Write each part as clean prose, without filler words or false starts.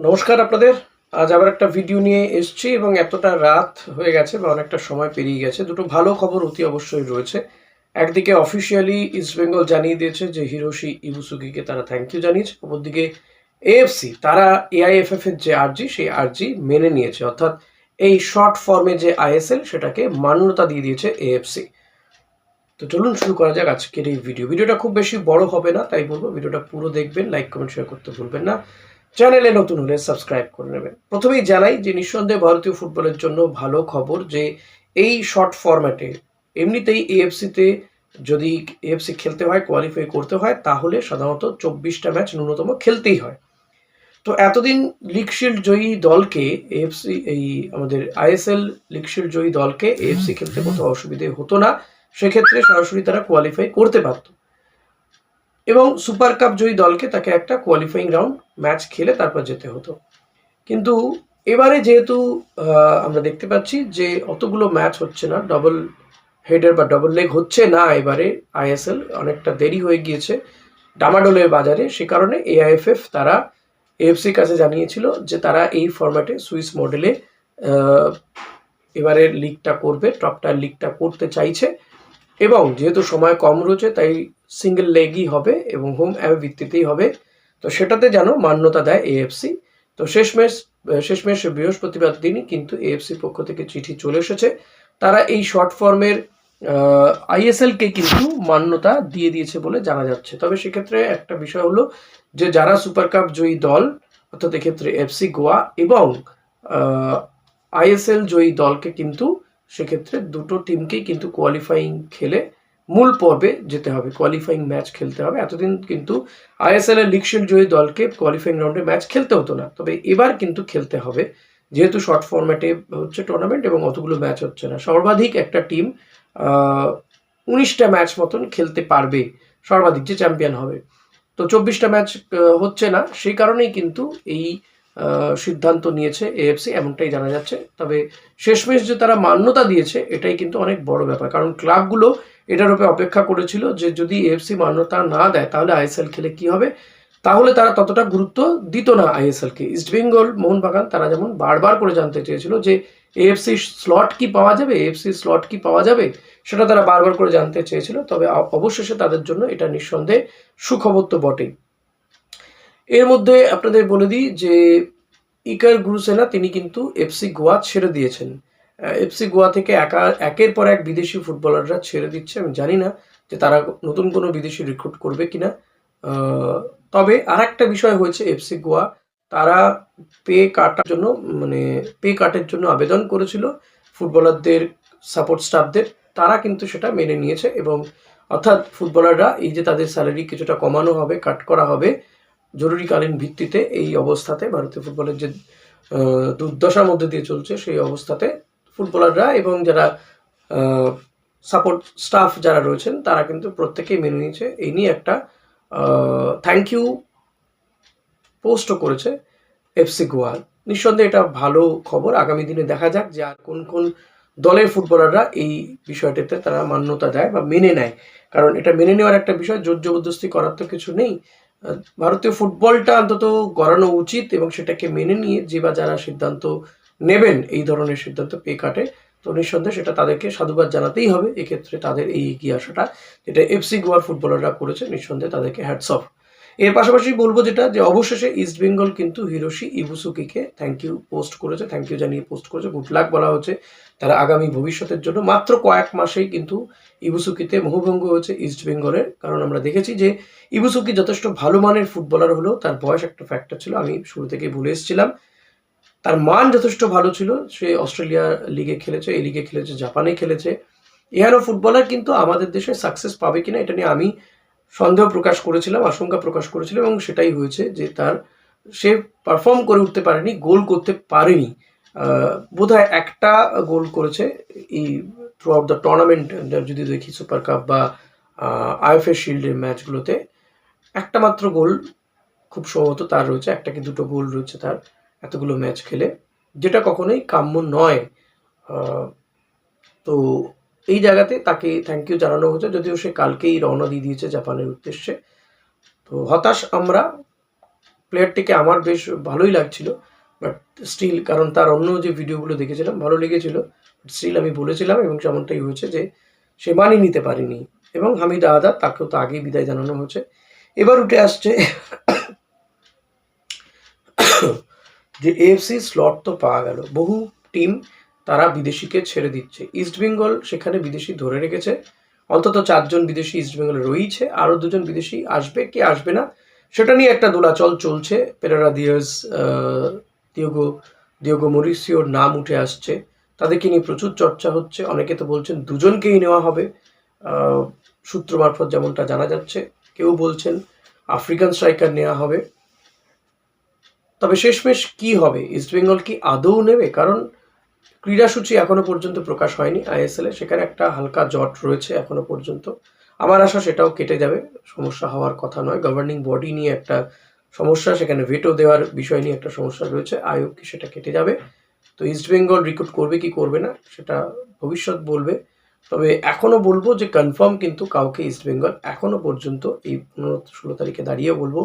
নমস্কার আপনাদের। আজ আবার একটা ভিডিও নিয়ে এসেছি এবং এতটা রাত হয়ে গেছে বা অনেকটা সময় পেরিয়ে গেছে। দুটো ভালো খবর অতি অবশ্যই রয়েছে। একদিকে অফিসিয়ালি ইস্টবেঙ্গল জানিয়ে দিয়েছে যে হিরোশি ইবুসুকিকে তারা থ্যাংক ইউ জানিয়েছে। অপরদিকে এএফসি তারা এআইএফএফ এর যে আর্জি সেই আর্জি মেনে নিয়েছে, অর্থাৎ এই শর্ট ফর্মে যে আইএসএল সেটাকে মান্যতা দিয়ে দিয়েছে এএফসি। তো চলুন শুরু করা যাক আজকের এই ভিডিওটা খুব বেশি বড় হবে না, তাই বলবো ভিডিওটা পুরো দেখবেন, লাইক কমেন্ট শেয়ার করতে ভুলবেন না। চ্যানেলে নতুন হলে সাবস্ক্রাইব করে নেবেন। প্রথমেই জানাই যে নিঃসন্দেহে ভারতীয় ফুটবলের জন্য ভালো খবর যে এই শর্ট ফরম্যাটে এমনিতেই এএফসিতে যদি এএফসি খেলতে হয়, কোয়ালিফাই করতে হয়, তাহলে সাধারণত 24টা ম্যাচ ন্যূনতম খেলতেই হয়। তো এতদিন লিগ শিল্ড জয়ী দলকে এএফসি এই আমাদের আইএসএল লিগ শিল্ড জয়ী দলকে এএফসি খেলতে কোথাও অসুবিধে হতো না, সেক্ষেত্রে সরাসরি তারা কোয়ালিফাই করতে পারত এবং সুপার কাপ জয়ী দলকে তাকে একটা কোয়ালিফাইং রাউন্ড ম্যাচ খেলে তারপর যেতে হতো। কিন্তু এবারে যেহেতু আমরা দেখতে পাচ্ছি যে অতগুলো ম্যাচ হচ্ছে না, ডবল হেডার বা ডবল লেগ হচ্ছে না, এবারে আইএসএল অনেকটা দেরি হয়ে গিয়েছে ডামাডোলের বাজারে, সে কারণে এআইএফএফ তারা এএফসির কাছে জানিয়েছিল যে তারা এই ফরম্যাটে সুইস মডেলে এবারের লিগটা করবে, টপ টায়ার লিগটা করতে চাইছে এবং যেহেতু সময় কম রয়েছে তাই সিঙ্গেল লেগই হবে এবং হোম অ্যাওয়ে ভিত্তিতেই হবে। তো সেটাতে যেন মান্যতা দেয় এএফসি। তো শেষমেশ বৃহস্পতিবার দিনই কিন্তু এএফসির পক্ষ থেকে চিঠি চলে এসেছে, তারা এই শর্ট ফর্মের আইএসএলকে কিন্তু মান্যতা দিয়ে দিয়েছে বলে জানা যাচ্ছে। তবে সেক্ষেত্রে একটা বিষয় হলো যে যারা সুপার কাপ জয়ী দল, অর্থাৎ এক্ষেত্রে এফসি গোয়া এবং আইএসএল জয়ী দলকে কিন্তু সেক্ষেত্রে দুটো টিমকেই কিন্তু কোয়ালিফাইং খেলে মূল পর্বে যেতে হবে, কোয়ালিফাইং ম্যাচ খেলতে হবে। এতদিন কিন্তু আইএসএল এর লিগ শিল্ড জয়ী দলকে কোয়ালিফাইং রাউন্ডে ম্যাচ খেলতে হতো না, তবে এবার কিন্তু খেলতে হবে, যেহেতু শর্ট ফরম্যাটে হচ্ছে টুর্নামেন্ট এবং অতগুলো ম্যাচ হচ্ছে না। সর্বাধিক একটা টিম 19টা ম্যাচ মতন খেলতে পারবে, সর্বাধিক যে চ্যাম্পিয়ন হবে। তো 24টা ম্যাচ হচ্ছে না, সেই কারণেই কিন্তু এই সিদ্ধান্ত নিয়েছে এএফসি, এমনটাই জানা যাচ্ছে। তবে শেষমেশ যে তারা মান্যতা দিয়েছে এটাই কিন্তু অনেক বড় ব্যাপার, কারণ ক্লাবগুলো এটার উপরে অপেক্ষা করেছিল যে যদি এএফসি মান্যতা না দেয় তাহলে আইএসএল খেলে কি হবে, তাহলে তারা ততটা গুরুত্ব দিত না আইএসএলকে। ইস্টবেঙ্গল, মোহনবাগান তারা যেমন বারবার করে জানতে চেয়েছিল যে এএফসি স্লট কি পাওয়া যাবে, এএফসি স্লট কি পাওয়া যাবে, সেটা তারা বারবার করে জানতে চেয়েছিল। তবে অবশেষে তাদের জন্য এটা নিঃসন্দেহে সুখবর তো বটেই। এর মধ্যে আপনাদের বলে দিই যে ইকার গুরুসেনা তিনি কিন্তু এফসি গোয়া ছেড়ে দিয়েছেন। এফসি গোয়া থেকে একের পর এক বিদেশি ফুটবলাররা ছেড়ে দিচ্ছে। আমি জানি না যে তারা নতুন কোনো বিদেশি রিক্রুট করবে কিনা। তবে আর একটা বিষয় হয়েছে, এফসি গোয়া তারা পে কাটের জন্য আবেদন করেছিল ফুটবলারদের, সাপোর্ট স্টাফদের, তারা কিন্তু সেটা মেনে নিয়েছে এবং অর্থাৎ ফুটবলাররা এই যে তাদের স্যালারি কিছুটা কমানো হবে, কাট করা হবে জরুরিকালীন ভিত্তিতে, এই অবস্থাতে ভারতীয় ফুটবলের যে দুর্দশার মধ্যে দিয়ে চলছে সেই অবস্থাতে ফুটবলাররা এবং যারা সাপোর্ট স্টাফ যারা রয়েছেন তারা কিন্তু প্রত্যেকেই মেনে নিয়েছে। এই নিয়ে একটা থ্যাংক ইউ পোস্টও করেছে এফসি গোয়া। নিঃসন্দেহে এটা ভালো খবর। আগামী দিনে দেখা যাক যে আর কোন কোন দলের ফুটবলাররা এই বিষয়টাতে তারা মান্যতা দেয় বা মেনে নেয়, কারণ এটা মেনে নেওয়ার একটা বিষয়, জোর জবরদস্তি করার তো কিছু নেই। ভারতীয় ফুটবলটা অন্তত গড়ানো উচিত এবং সেটাকে মেনে নিয়ে যে বা যারা সিদ্ধান্ত নেবেন এই ধরনের সিদ্ধান্ত পে কাটে, তো নিঃসন্দেহে সেটা তাদেরকে সাধুবাদ জানাতেই হবে। এক্ষেত্রে তাদের এই এগিয়ে আসাটা যেটা এফসি গোয়ার ফুটবলাররা করেছে, নিঃসন্দেহে তাদেরকে হ্যাটস অফ। এর পাশাপাশি বলবো যেটা, যে অবশেষে ইস্টবেঙ্গল কিন্তু হিরোশি ইবুসুকিকে থ্যাংক ইউ জানিয়ে পোস্ট করেছে, গুড লাক বলা হচ্ছে তারা আগামী ভবিষ্যতের জন্য। মাত্র কয়েক মাসেই কিন্তু ইবুসুকিতে মোহভঙ্গ হয়েছে ইস্টবেঙ্গলের, কারণ আমরা দেখেছি যে ইবুসুকি যথেষ্ট ভালো মানের ফুটবলার হলেও তার বয়স একটা ফ্যাক্টর ছিল, আমি শুরু থেকে বলে এসেছিলাম। তার মান যথেষ্ট ভালো ছিল, সে অস্ট্রেলিয়া লিগে খেলেছে, এই লিগে খেলেছে, জাপানে খেলেছে। এহানো ফুটবলার কিন্তু আমাদের দেশে সাকসেস পাবে কিনা এটা নিয়ে আমি সন্দেহ প্রকাশ করেছিলাম, আশঙ্কা প্রকাশ করেছিলাম এবং সেটাই হয়েছে যে সে পারফর্ম করে উঠতে পারেনি, গোল করতে পারেনি। বোধহয় একটা গোল করেছে এই থ্রু আউট দ্য টুর্নামেন্ট, যদি দেখি সুপার কাপ বা আইএফএ শিল্ডের ম্যাচগুলোতে একটা মাত্র গোল খুব সম্ভবত তার রয়েছে, একটা কি দুটো গোল রয়েছে তার এতগুলো ম্যাচ খেলে, যেটা কখনোই কাম্য নয়। তো এই জায়গাতে তাকে থ্যাংক ইউ জানানো হয়েছে, যদিও সে কালকেই রওনা দিয়ে দিয়েছে জাপানের উদ্দেশ্যে। তো হতাশ আমরা, প্লেয়ারটিকে আমার বেশ ভালোই লাগছিল, বাট স্টিল কারণ তার অন্য যে ভিডিওগুলো দেখেছিলাম ভালো লেগেছিল, স্টিল আমি বলেছিলাম এবং যেমনটাই হয়েছে যে সে মানিয়ে নিতে পারেনি এবং হামিদা আহাদ তাকেও তো আগেই বিদায় জানানো হয়েছে। এবার উঠে আসছে যে এএফসি স্লট তো পাওয়া গেল, বহু টিম তারা বিদেশিকে ছেড়ে দিচ্ছে। ইস্টবেঙ্গল সেখানে বিদেশি ধরে রেখেছে, অন্তত 4 জন বিদেশি ইস্টবেঙ্গলে রয়েছে, আরও 2 জন বিদেশি আসবে কি আসবে না সেটা নিয়ে একটা দোলাচল চলছে। পেরেরা দিয়াজ, দিয়েগো মরিসিওর নাম উঠে আসছে, তাদেরকে নিয়ে প্রচুর চর্চা হচ্ছে। অনেকে তো বলছেন 2 জনকেই নেওয়া হবে, সূত্র মারফত যেমনটা জানা যাচ্ছে। কেউ বলছেন আফ্রিকান স্ট্রাইকার নেওয়া হবে। তবে শেষমেশ কি হবে, ইস্টবেঙ্গল কি আদৌ নেবে? কারণ ক্রীড়াসূচি এখনো পর্যন্ত প্রকাশ হয়নি আইএসএলে, সেখানে একটা হালকা জট রয়েছে এখনো পর্যন্ত। আমার আশা সেটাও কেটে যাবে, সমস্যা হওয়ার কথা নয়। গভর্নিং বডি নিয়ে একটা সমস্যা, সেখানে ভেটো দেওয়ার বিষয় নিয়ে একটা সমস্যা রয়েছে, আয়োগ কি সেটা কেটে যাবে। তো ইস্টবেঙ্গল রিক্রুট করবে কি করবে না সেটা ভবিষ্যৎ বলবে। তবে এখনো বলবো যে কনফার্ম কিন্তু কাউকে ইস্টবেঙ্গল এখনো পর্যন্ত এই 15-16 তারিখে দাঁড়িয়ে বলবো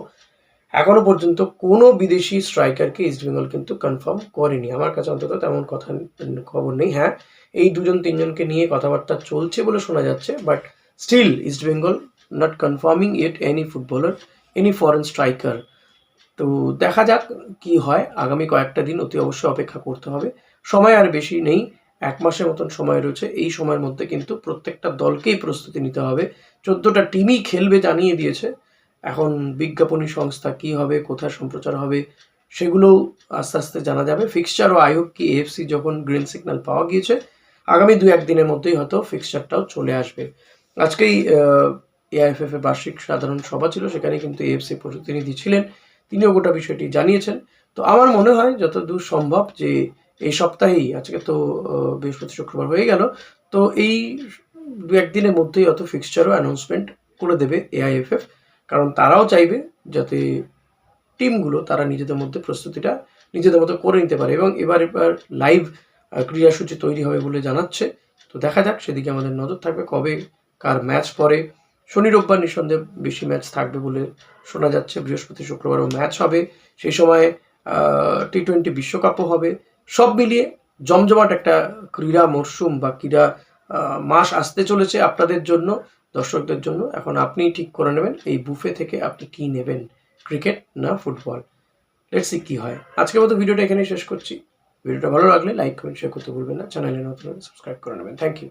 এখনো পর্যন্ত কোনো বিদেশি স্ট্রাইকারকে ইস্টবেঙ্গল কিন্তু কনফার্ম করেনি। আমার কাছে অন্তত তেমন খবর নেই। হ্যাঁ, এই 2-3 জনকে নিয়ে কথাবার্তা চলছে বলে শোনা যাচ্ছে, but still East Bengal not confirming it any footballer, any foreign striker. তো দেখা যাক কি হয়, আগামী কয়েকটা দিন অতি অবশ্যই অপেক্ষা করতে হবে। সময় আর বেশি নেই, 1 মাসের মতন সময় রয়েছে। এই সময়ের মধ্যে কিন্তু প্রত্যেকটা দলকেই প্রস্তুতি নিতে হবে। 14টা টিমই খেলবে জানিয়ে দিয়েছে। এখন বিজ্ঞাপনী সংস্থা কি হবে, কোথায় সম্প্রচার হবে সেগুলোও আস্তে আস্তে জানা যাবে। ফিক্সচারও আয়োগ কি এএফসি যখন গ্রিন সিগন্যাল পাওয়া গিয়েছে, আগামী 2-1 দিনের মধ্যেই হয়তো ফিক্সচারটাও চলে আসবে। আজকেই এআইএফএফ এর বার্ষিক সাধারণ সভা ছিল, সেখানে কিন্তু এএফসি প্রতিনিধি ছিলেন, তিনিও গোটা বিষয়টি জানিয়েছেন। তো আমার মনে হয় যতদূর সম্ভব যে এই সপ্তাহেই, আজকে তো বৃহস্পতি শুক্রবার হয়ে গেল, তো এই 2-1 দিনের মধ্যেই হয়তো ফিক্সচারও অ্যানাউন্সমেন্ট করে দেবে এআইএফএফ, কারণ তারাও চাইবে যাতে টিমগুলো তারা নিজেদের মধ্যে প্রস্তুতিটা নিজেদের মতো করে নিতে পারে এবং এবার লাইভ ক্রীড়াসূচি তৈরি হবে বলে জানাচ্ছে। তো দেখা যাক, সেদিকে আমাদের নজর থাকবে। কবে কার ম্যাচ পড়ে, শনি রোববার নিঃসন্দেহে বেশি ম্যাচ থাকবে বলে শোনা যাচ্ছে। বৃহস্পতি শুক্রবারও ম্যাচ হবে, সেই সময় টি-20 বিশ্বকাপও হবে। সব মিলিয়ে জমজমাট একটা ক্রীড়া মরশুম বা ক্রীড়া মাস আসতে চলেছে আপনাদের জন্য, দর্শকদের জন্য। এখন আপনি ঠিক করে নেবেন এই বুফে থেকে আপনি কি নেবেন, ক্রিকেট না ফুটবল। লেটস সি কি হয়। আজকের মতো ভিডিওটা এখানেই শেষ করছি। ভিডিওটা ভালো লাগলে লাইক কমেন্ট শেয়ার করতে ভুলবেন না, চ্যানেলে নতুন হলে সাবস্ক্রাইব করে নেবেন। Thank you.